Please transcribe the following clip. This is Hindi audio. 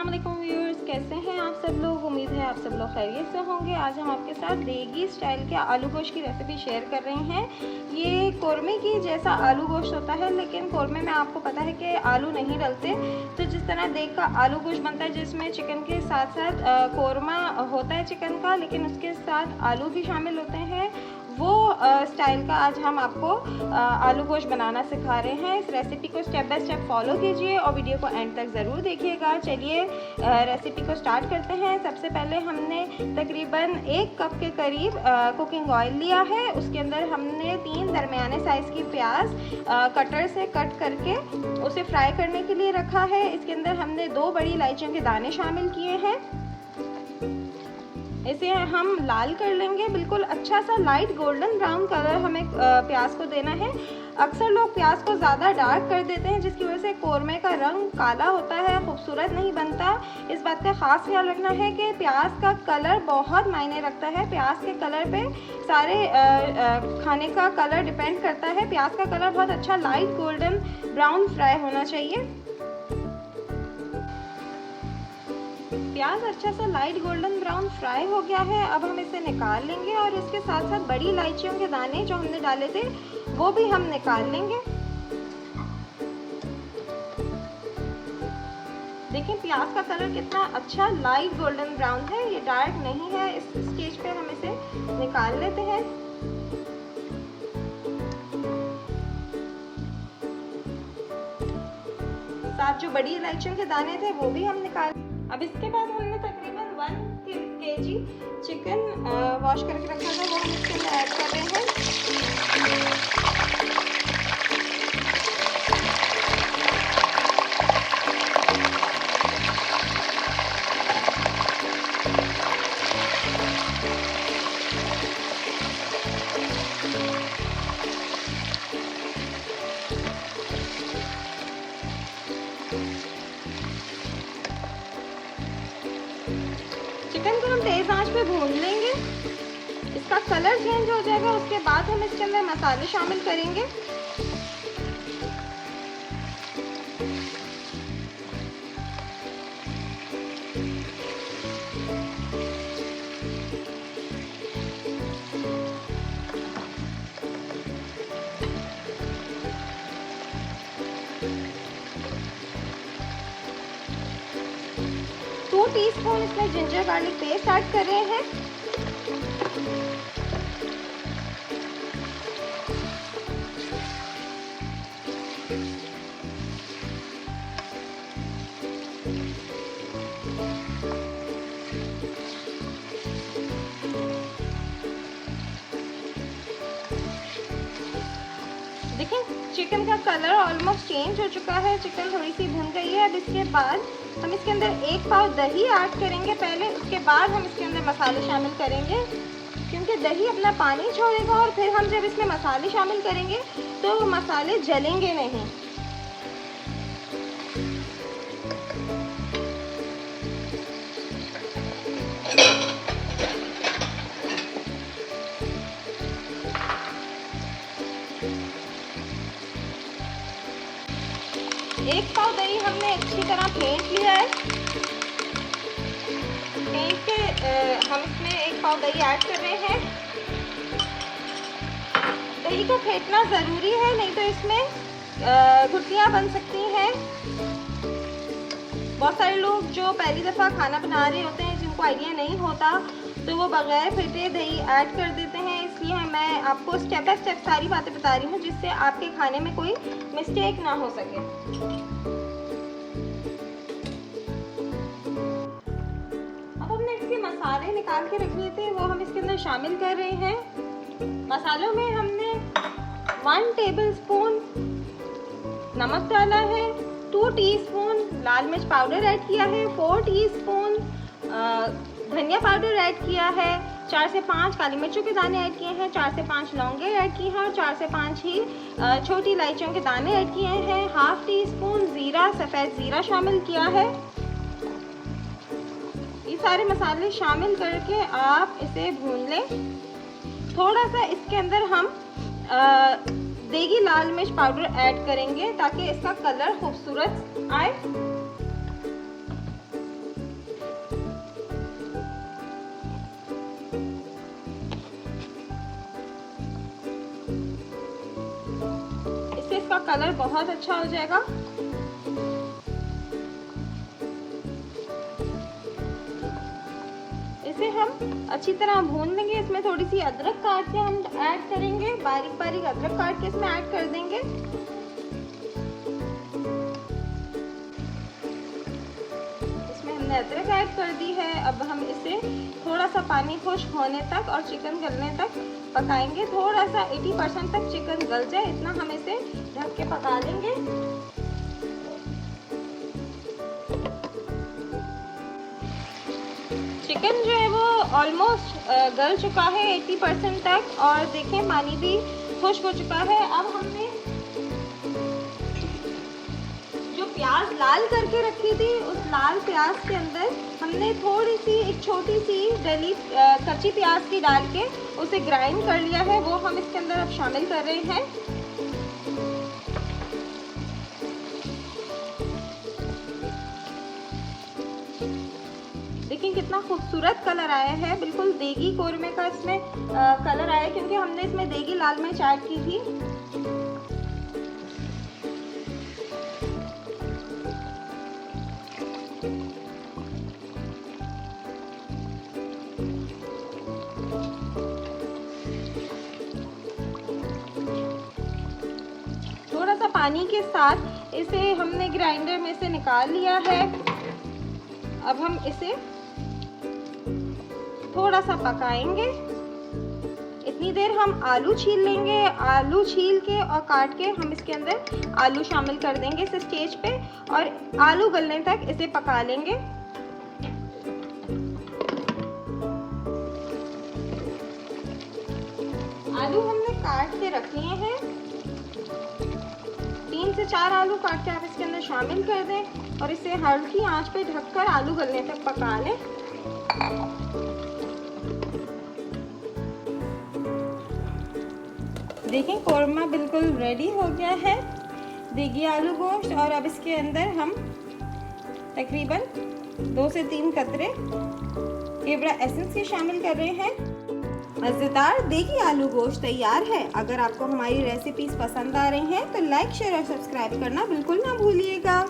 अस्सलाम वालेकुम व्यूअर्स, कैसे हैं आप सब लोग। उम्मीद है आप सब लोग खैरियत से होंगे। आज हम आपके साथ देगी स्टाइल के आलू गोश्त की रेसिपी शेयर कर रहे हैं। ये कौरमे की जैसा आलू गोश्त होता है, लेकिन कौरमे में आपको पता है कि आलू नहीं डलते। तो जिस तरह देग का आलू गोश्त बनता है जिसमें चिकन के साथ साथ कौरमा होता है चिकन का, लेकिन उसके साथ आलू भी शामिल होते हैं, वो स्टाइल का आज हम आपको आलू गोश्त बनाना सिखा रहे हैं। इस रेसिपी को स्टेप बाय स्टेप फॉलो कीजिए और वीडियो को एंड तक ज़रूर देखिएगा। चलिए रेसिपी को स्टार्ट करते हैं। सबसे पहले हमने तकरीबन 1 कप के करीब कुकिंग ऑयल लिया है। उसके अंदर हमने 3 दरमियाने साइज़ की प्याज कटर से कट करके उसे फ्राई करने के लिए रखा है। इसके अंदर हमने 2 बड़ी इलायचियों के दाने शामिल किए हैं। इसे हम लाल कर लेंगे, बिल्कुल अच्छा सा लाइट गोल्डन ब्राउन कलर हमें प्याज को देना है। अक्सर लोग प्याज को ज़्यादा डार्क कर देते हैं, जिसकी वजह से कौरमे का रंग काला होता है, खूबसूरत नहीं बनता। इस बात का ख़ास ख्याल रखना है कि प्याज का कलर बहुत मायने रखता है। प्याज के कलर पे सारे खाने का कलर डिपेंड करता है। प्याज का कलर बहुत अच्छा लाइट गोल्डन ब्राउन फ्राई होना चाहिए। प्याज अच्छा सा लाइट गोल्डन ब्राउन फ्राई हो गया है। अब हम इसे निकाल लेंगे और इसके साथ साथ बड़ी इलायचियों के दाने जो हमने डाले थे वो भी हम निकाल लेंगे। देखिए प्याज का कलर कितना अच्छा लाइट गोल्डन ब्राउन है, ये डार्क नहीं है। इस स्टेज पे हम इसे निकाल लेते हैं। साथ जो बड़ी इलायचियों के दाने थे वो भी हम निकाल। अब इसके बाद हमने तकरीबन 1 kg चिकन वॉश करके रखा था, वो हम इसके अंदर ऐड कर रहे हैं। चिकन को हम तेज़ आंच पे भून लेंगे, इसका कलर चेंज हो जाएगा। उसके बाद हम इसके अंदर मसाले शामिल करेंगे। टीस्पून इसमें जिंजर गार्लिक पेस्ट ऐड कर रहे हैं। देखिए चिकन का कलर ऑलमोस्ट चेंज हो चुका है, चिकन थोड़ी सी भुन गई है। अब इसके बाद हम इसके अंदर 1 पाव दही ऐड करेंगे पहले, उसके बाद हम इसके अंदर मसाले शामिल करेंगे, क्योंकि दही अपना पानी छोड़ेगा और फिर हम जब इसमें मसाले शामिल करेंगे तो मसाले जलेंगे नहीं। एक पाव दही हमने अच्छी तरह फेंट लिया है। फेंट के हम इसमें 1 पाव दही ऐड कर रहे हैं। दही को फेंटना ज़रूरी है, नहीं तो इसमें गुठलियाँ बन सकती हैं। बहुत सारे लोग जो पहली दफ़ा खाना बना रहे होते हैं, जिनको आइडिया नहीं होता, तो वो बगैर फेंटे दही ऐड कर देते हैं। इसलिए मैं आपको स्टेप बाय स्टेप सारी बातें बता रही हूँ, जिससे आपके खाने में कोई मिस्टेक ना हो सके। अब हमने इसके मसाले निकाल के रख लिए थे, वो हम इसके अंदर शामिल कर रहे हैं। मसालों में हमने 1 टेबलस्पून नमक डाला है, 2 टीस्पून लाल मिर्च पाउडर ऐड किया है, 4 टीस्पून धनिया पाउडर ऐड किया है, 4 से 5 काली मिर्चों के दाने ऐड किए हैं, 4 से 5 लौंगे ऐड की हैं और 4 से 5 ही छोटी इलायचियों के दाने ऐड किए हैं। 1/2 टीस्पून ज़ीरा, सफ़ेद ज़ीरा शामिल किया है। ये सारे मसाले शामिल करके आप इसे भून लें। थोड़ा सा इसके अंदर हम देगी लाल मिर्च पाउडर ऐड करेंगे ताकि इसका कलर खूबसूरत आए। इसका कलर बहुत अच्छा हो जाएगा। इसे हम अच्छी तरह भून लेंगे। इसमें थोड़ी सी अदरक काट के हम ऐड करेंगे, बारीक बारीक अदरक काट के इसमें ऐड कर देंगे। इसमें हमने अदरक ऐड कर दी है। अब हम इसे थोड़ा सा पानी खुश्क होने तक और चिकन गलने तक पकाएंगे। थोड़ा सा 80% तक चिकन गल जाए, इतना हम इसे ढक के पका लेंगे। चिकन जो है वो ऑलमोस्ट गल चुका है 80% तक, और देखें पानी भी खुश्क हो चुका है। अब हमने जो प्याज लाल करके रखी थी, उस लाल प्याज के अंदर हमने थोड़ी सी एक छोटी सी डली कच्ची प्याज की डाल के उसे ग्राइंड कर लिया है, वो हम इसके अंदर अब शामिल कर रहे हैं। देखिए कितना खूबसूरत कलर आया है, बिल्कुल देगी कोरमे का इसमें कलर आया, क्योंकि हमने इसमें देगी लाल मिर्च ऐड की थी। थोड़ा सा पानी के साथ इसे हमने ग्राइंडर में से निकाल लिया है। अब हम इसे थोड़ा सा पकाएंगे। इतनी देर हम आलू छील लेंगे। आलू छील के और काट के हम इसके अंदर आलू शामिल कर देंगे इस स्टेज पे, और आलू गलने तक इसे पका लेंगे। आलू हमने काट के रख लिए हैं। 3 से 4 आलू काट के आप इसके अंदर शामिल कर दें और इसे हल्की आंच पे ढककर आलू गलने तक पका लें। देखें कोरमा बिल्कुल रेडी हो गया है, देगी आलू गोश्त। और अब इसके अंदर हम तकरीबन 2 से 3 कतरे केवड़ा एसेंस के शामिल कर रहे हैं। मज़ेदार देगी आलू गोश्त तैयार है। अगर आपको हमारी रेसिपीज पसंद आ रही हैं तो लाइक, शेयर और सब्सक्राइब करना बिल्कुल ना भूलिएगा।